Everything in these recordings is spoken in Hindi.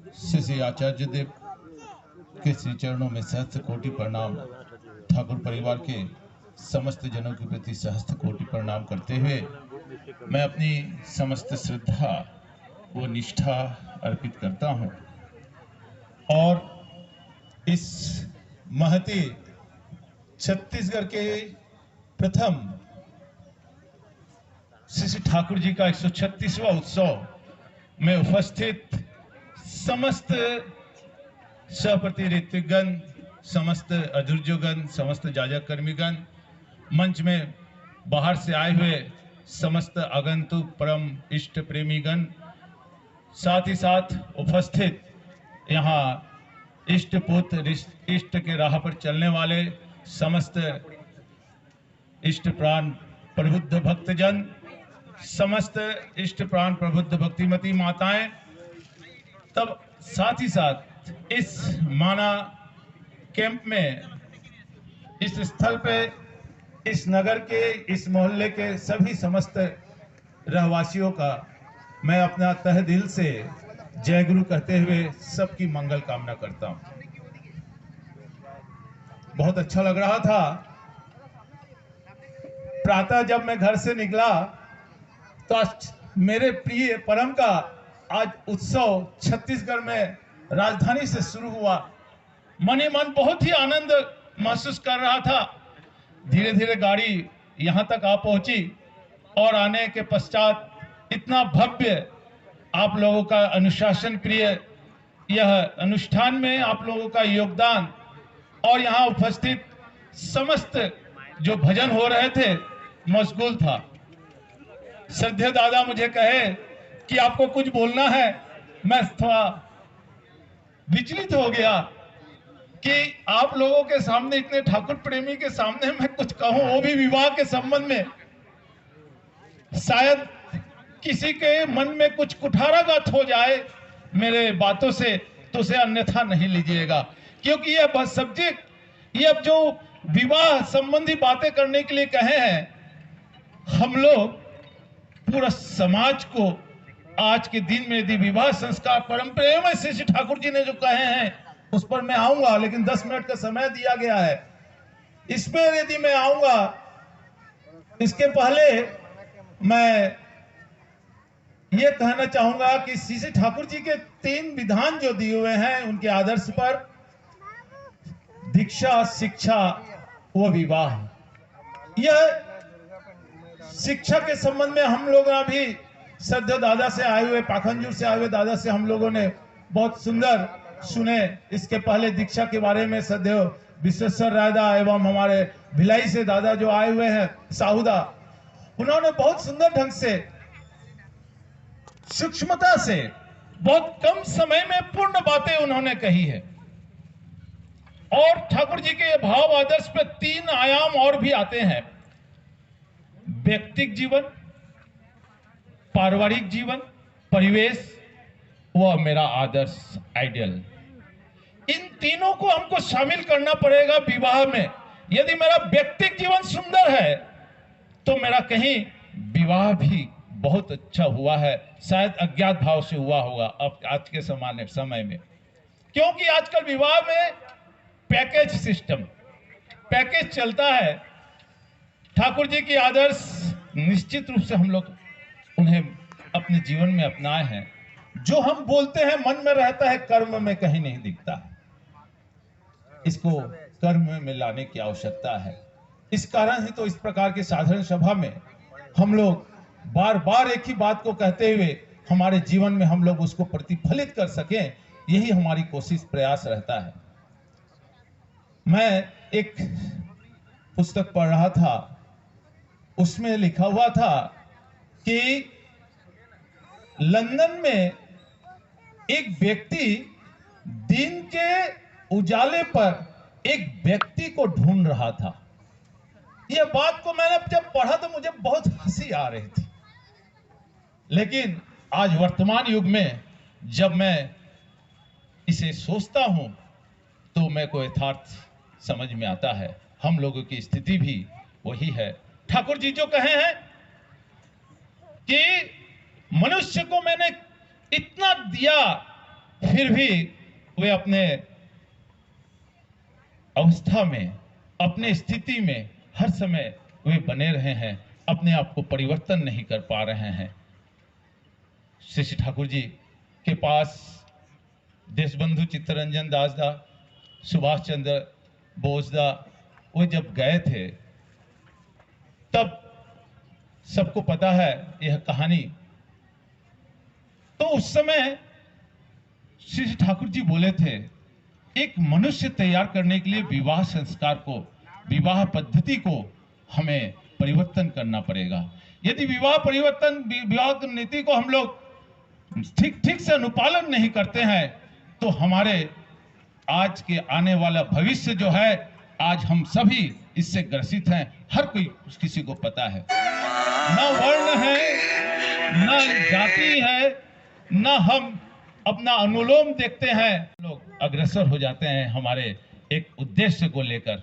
श्री श्री आचार्य देव के श्री चरणों में सहस्त्र कोटि प्रणाम। ठाकुर परिवार के समस्त जनों के प्रति सहस्त्र कोटि प्रणाम करते हुए मैं अपनी समस्त श्रद्धा व निष्ठा अर्पित करता हूं और इस महती छत्तीसगढ़ के प्रथम श्री श्री ठाकुर जी का 136वां उत्सव में उपस्थित समस्त सहप्रति ऋत्विकगण, समस्त अधुर्जगण, समस्त जाजक कर्मीगण, मंच में बाहर से आए हुए समस्त आगंतुक परम इष्ट प्रेमीगण, साथ ही साथ उपस्थित यहाँ इष्ट पुत्र इष्ट के राह पर चलने वाले समस्त इष्ट प्राण प्रबुद्ध भक्तजन, समस्त इष्ट प्राण प्रबुद्ध भक्तिमती माताएं, तब साथ ही साथ इस माना कैंप में, इस स्थल पे, इस नगर के, इस मोहल्ले के सभी समस्त रहवासियों का मैं अपना तहे दिल से जय गुरु कहते हुए सबकी मंगल कामना करता हूं। बहुत अच्छा लग रहा था। प्रातः जब मैं घर से निकला तो मेरे प्रिय परम का आज उत्सव छत्तीसगढ़ में राजधानी से शुरू हुआ। मन ही मन बहुत ही आनंद महसूस कर रहा था। धीरे धीरे गाड़ी यहाँ तक आ पहुंची और आने के पश्चात इतना भव्य आप लोगों का अनुशासन प्रिय यह अनुष्ठान में आप लोगों का योगदान और यहाँ उपस्थित समस्त जो भजन हो रहे थे मशगूल था। श्रद्धेय दादा मुझे कहे कि आपको कुछ बोलना है। मैं थोड़ा विचलित हो गया कि आप लोगों के सामने, इतने ठाकुर प्रेमी के सामने मैं कुछ कहूं, वो भी विवाह के संबंध में। शायद किसी के मन में कुछ कुठाराघात हो जाए मेरे बातों से, तो उसे अन्यथा नहीं लीजिएगा, क्योंकि यह सब्जेक्ट, ये अब जो विवाह संबंधी बातें करने के लिए कहे हैं, हम लोग पूरा समाज को आज के दिन में यदि विवाह संस्कार परंपरा में श्री ठाकुर जी ने जो कहे हैं उस पर मैं आऊंगा, लेकिन 10 मिनट का समय दिया गया है। इसमें यदि मैं आऊंगा, इसके पहले मैं ये कहना चाहूंगा कि श्री ठाकुर जी के 3 विधान जो दिए हुए हैं उनके आदर्श पर, दीक्षा, शिक्षा व विवाह। यह शिक्षा के संबंध में हम लोग अभी श्रद्धेय दादा से आए हुए, पाखंजूर से आए हुए दादा से हम लोगों ने बहुत सुंदर सुने। इसके पहले दीक्षा के बारे में श्रद्धेय विश्वेश्वर रायदा एवं हमारे भिलाई से दादा जो आए हुए हैं साहुदा, उन्होंने बहुत सुंदर ढंग से, सूक्ष्मता से, बहुत कम समय में पूर्ण बातें उन्होंने कही है। और ठाकुर जी के भाव आदर्श पे 3 आयाम और भी आते हैं: व्यक्तिगत जीवन, पारिवारिक जीवन, परिवेश व मेरा आदर्श आइडियल। इन तीनों को हमको शामिल करना पड़ेगा विवाह में। यदि मेरा व्यक्तिगत जीवन सुंदर है तो मेरा कहीं विवाह भी बहुत अच्छा हुआ है, शायद अज्ञात भाव से हुआ होगा अब आज के समय में, क्योंकि आजकल विवाह में पैकेज सिस्टम, पैकेज चलता है। ठाकुर जी की आदर्श निश्चित रूप से हम लोग उन्हें अपने जीवन में अपनाए हैं। जो हम बोलते हैं मन में रहता है, कर्म में कहीं नहीं दिखता है। इसको कर्म में लाने की आवश्यकता है। इस कारण ही तो इस प्रकार की साधारण सभा में हम लोग बार बार एक ही बात को कहते हुए हमारे जीवन में हम लोग उसको प्रतिफलित कर सकें, यही हमारी कोशिश प्रयास रहता है। मैं एक पुस्तक पढ़ रहा था, उसमें लिखा हुआ था कि लंदन में एक व्यक्ति दिन के उजाले पर एक व्यक्ति को ढूंढ रहा था। यह बात को मैंने जब पढ़ा तो मुझे बहुत हंसी आ रही थी, लेकिन आज वर्तमान युग में जब मैं इसे सोचता हूं तो मेरे को यथार्थ समझ में आता है। हम लोगों की स्थिति भी वही है। ठाकुर जी जो कहे हैं कि मनुष्य को मैंने इतना दिया फिर भी वे अपने अवस्था में, अपने स्थिति में हर समय वे बने रहे हैं, अपने आप को परिवर्तन नहीं कर पा रहे हैं। श्री ठाकुर जी के पास देशबंधु चित्तरंजन दास दा, सुभाष चंद्र बोस दा, वो जब गए थे तब सबको पता है यह कहानी। तो उस समय श्री ठाकुर जी बोले थे, एक मनुष्य तैयार करने के लिए विवाह संस्कार को, विवाह पद्धति को हमें परिवर्तन करना पड़ेगा। यदि विवाह नीति को हम लोग ठीक से अनुपालन नहीं करते हैं तो हमारे आज के आने वाला भविष्य जो है, आज हम सभी इससे ग्रसित हैं। हर कोई किसी को पता है, न वर्ण है, न जाति है, न हम अपना अनुलोम देखते हैं। लोग अग्रसर हो जाते हैं हमारे एक उद्देश्य को लेकर,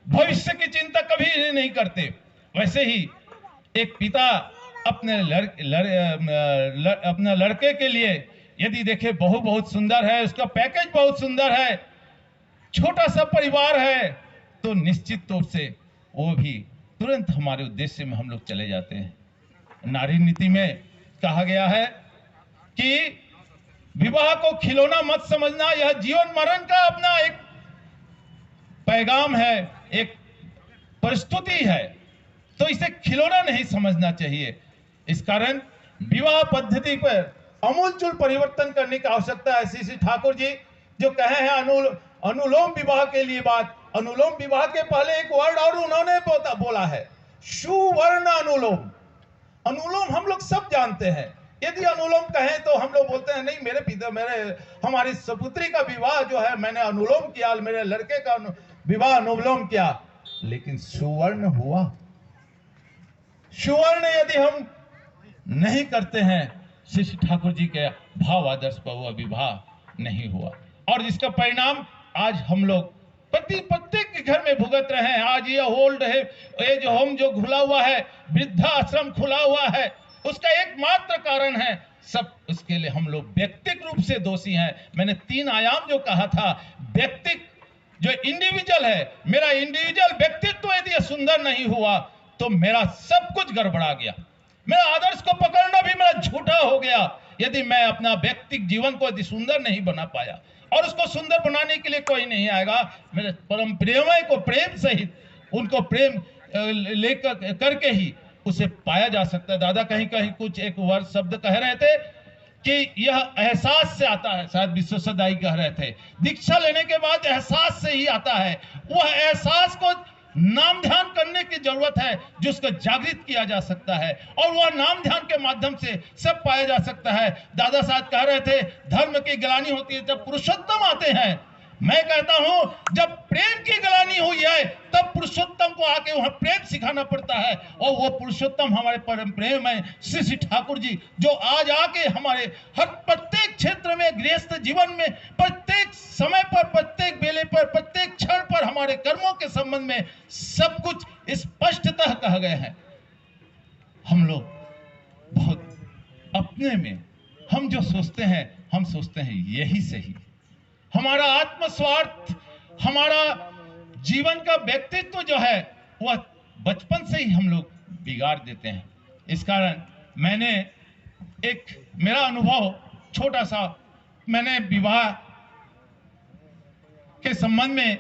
भविष्य की चिंता कभी नहीं करते। वैसे ही एक पिता अपने अपने लड़के के लिए यदि देखे बहू बहुत सुंदर है, उसका पैकेज बहुत सुंदर है, छोटा सा परिवार है, तो निश्चित रूप से वो भी तुरंत हमारे उद्देश्य में हम लोग चले जाते हैं। नारी नीति में कहा गया है कि विवाह को खिलौना मत समझना, यह जीवन मरण का अपना एक पैगाम है, एक प्रस्तुति है, तो इसे खिलौना नहीं समझना चाहिए। इस कारण विवाह पद्धति पर अमूलचूल परिवर्तन करने की आवश्यकता है। श्री ठाकुर जी जो कहे हैं अनुलोम विवाह के लिए बात, अनुलोम विवाह के पहले एक वर्ड और उन्होंने बोला है, सुवर्ण अनुलोम। अनुलोम हम लोग सब जानते हैं। यदि अनुलोम कहें तो हम लोग बोलते हैं नहीं, हमारी सपुत्री का विवाह जो है मैंने अनुलोम किया, मेरे लड़के का विवाह अनुलोम किया। लेकिन सुवर्ण हुआ, सुवर्ण यदि हम नहीं करते हैं, श्री ठाकुर जी के भाव आदर्श पर वह विवाह नहीं हुआ, और जिसका परिणाम आज हम लोग प्रत्येक के घर में भुगत रहे हैं। आज ये ओल्ड है, ये जो होम जो खुला हुआ है, वृद्धाश्रम खुला हुआ है, उसका एकमात्र कारण है सब, उसके लिए हम लोग व्यक्तिगत रूप से दोषी हैं। मैंने 3 आयाम जो कहा था, व्यक्तिगत जो इंडिविजुअल है, मेरा इंडिविजुअल व्यक्तित्व यदि सुंदर नहीं हुआ तो मेरा सब कुछ गड़बड़ा गया, मेरा आदर्श को पकड़ना भी मेरा झूठा हो गया। यदि मैं अपना व्यक्तिगत जीवन को यदि सुंदर नहीं बना पाया, और उसको सुंदर बनाने के लिए कोई नहीं आएगा, मेरे परम प्रेममय को प्रेम सहित उनको प्रेम लेकर करके ही उसे पाया जा सकता है। दादा कहीं कहीं कुछ एक वर्ड शब्द कह रहे थे कि यह एहसास से आता है, शायद विश्वसदाई कह रहे थे, दीक्षा लेने के बाद एहसास से ही आता है। वह एहसास को नाम ध्यान करने की जरूरत है, जिसको जागृत किया जा सकता है, और वह नाम ध्यान के माध्यम से सब पाया जा सकता है। दादा साहब कह रहे थे धर्म की ग्लानि होती है जब पुरुषोत्तम आते हैं। मैं कहता हूं जब प्रेम की ग्लानि हुई है तब पुरुषोत्तम को आके वहां प्रेम सिखाना पड़ता है, और वो पुरुषोत्तम हमारे परम प्रेम है श्री ठाकुर जी, जो आज आके हमारे हर प्रत्येक क्षेत्र में, गृहस्थ जीवन में, प्रत्येक समय पर, प्रत्येक बेले पर, प्रत्येक क्षण पर हमारे कर्मों के संबंध में सब कुछ स्पष्टतः कह गए हैं। हम लोग बहुत अपने में हम जो सोचते हैं, हम सोचते हैं यही सही, हमारा आत्मस्वार्थ, हमारा जीवन का व्यक्तित्व जो है वह बचपन से ही हम लोग बिगाड़ देते हैं। इस कारण मैंने एक मेरा अनुभव छोटा सा, मैंने विवाह के संबंध में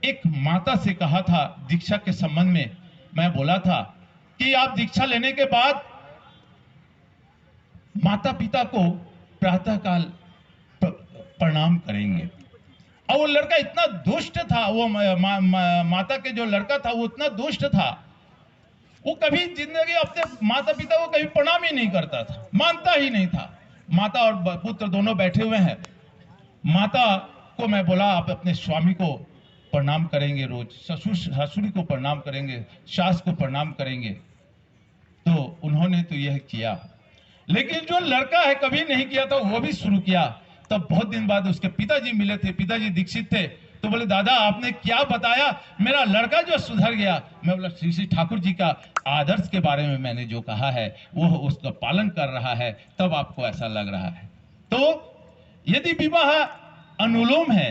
एक माता से कहा था, दीक्षा के संबंध में मैं बोला था कि आप दीक्षा लेने के बाद माता पिता को प्रातःकाल प्रणाम करेंगे। और वो लड़का इतना दुष्ट था, वो माता के जो लड़का था वो इतना दुष्ट था, वो कभी जिंदगी अपने माता पिता को कभी प्रणाम ही नहीं करता था, मानता ही नहीं था। माता और पुत्र दोनों बैठे हुए हैं, माता को मैं बोला आप अपने स्वामी को प्रणाम करेंगे, रोज ससुरी को प्रणाम करेंगे, सास को प्रणाम करेंगे। तो उन्होंने तो यह किया, लेकिन जो लड़का है कभी नहीं किया था, वो भी शुरू किया। तब बहुत दिन बाद उसके पिताजी मिले थे, पिताजी दीक्षित थे, तो बोले दादा आपने क्या बताया, मेरा लड़का जो सुधर गया। मैं बोला श्री ठाकुर जी का आदर्श के बारे में मैंने जो कहा है वो उसका पालन कर रहा है, तब आपको ऐसा लग रहा है। तो यदि विवाह अनुलोम है